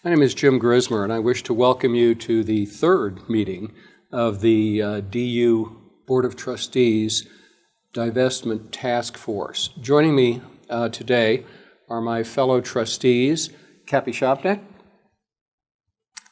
My name is Jim Grismer, and I wish to welcome you to the third meeting of the DU Board of Trustees Divestment Task Force. Joining me today are my fellow trustees, Cappy Shopnick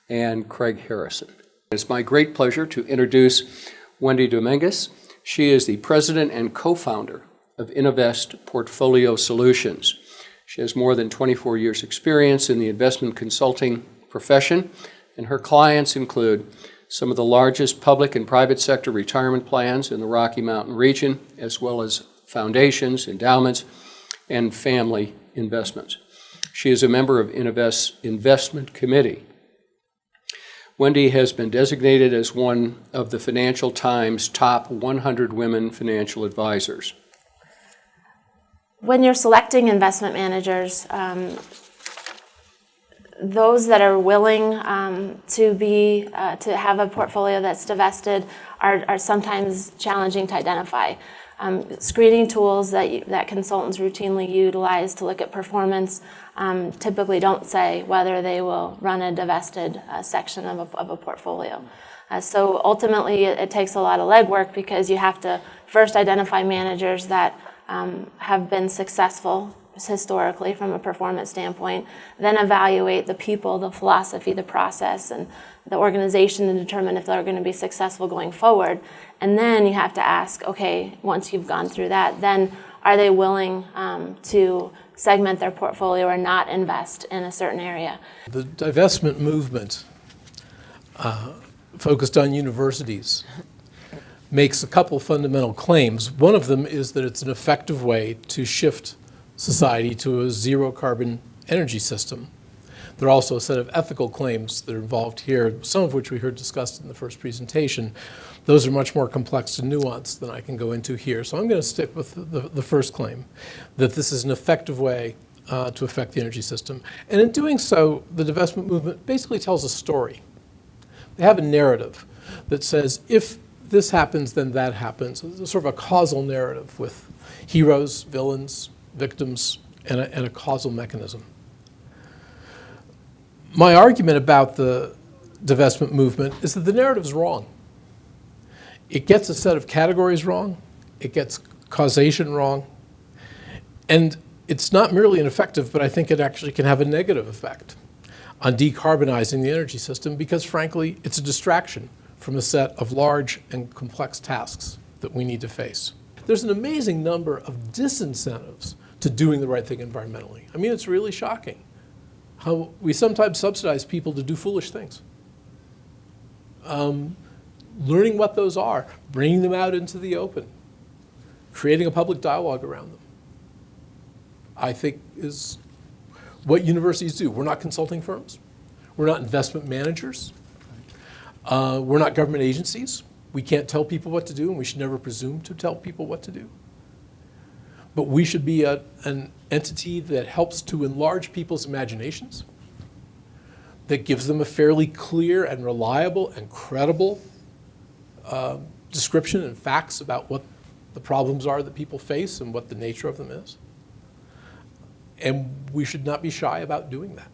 and Craig Harrison. It's my great pleasure to introduce Wendy Dominguez. She is the president and co-founder of Divestment Portfolio Solutions. She has more than 24 years' experience in the investment consulting profession, and her clients include some of the largest public and private sector retirement plans in the Rocky Mountain region, as well as foundations, endowments, and family investments. She is a member of Invest's Investment Committee. Wendy has been designated as one of the Financial Times' top 100 women financial advisors. When you're selecting investment managers, those that are willing to have a portfolio that's divested are sometimes challenging to identify. Screening tools that consultants routinely utilize to look at performance typically don't say whether they will run a divested section of a portfolio. So ultimately, it takes a lot of legwork because you have to first identify managers that have been successful historically from a performance standpoint, then evaluate the people, the philosophy, the process, and the organization to determine if they're going to be successful going forward. And then you have to ask, okay, once you've gone through that, then are they willing to segment their portfolio or not invest in a certain area? The divestment movement focused on universities makes a couple fundamental claims. One of them is that it's an effective way to shift society to a zero carbon energy system. There are also a set of ethical claims that are involved here, some of which we heard discussed in the first presentation. Those are much more complex and nuanced than I can go into here. So I'm going to stick with the first claim, that this is an effective way to affect the energy system. And in doing so, the divestment movement basically tells a story. They have a narrative that says, if this happens, then that happens. It's sort of a causal narrative with heroes, villains, victims, and a causal mechanism. My argument about the divestment movement is that the narrative is wrong. It gets a set of categories wrong, it gets causation wrong, and it's not merely ineffective, but I think it actually can have a negative effect on decarbonizing the energy system because, frankly, it's a distraction from a set of large and complex tasks that we need to face. There's an amazing number of disincentives to doing the right thing environmentally. I mean, it's really shocking how we sometimes subsidize people to do foolish things. Learning what those are, bringing them out into the open, creating a public dialogue around them, I think is what universities do. We're not consulting firms. We're not investment managers. We're not government agencies. We can't tell people what to do, and we should never presume to tell people what to do. But we should be an entity that helps to enlarge people's imaginations, that gives them a fairly clear and reliable and credible description and facts about what the problems are that people face and what the nature of them is. And we should not be shy about doing that.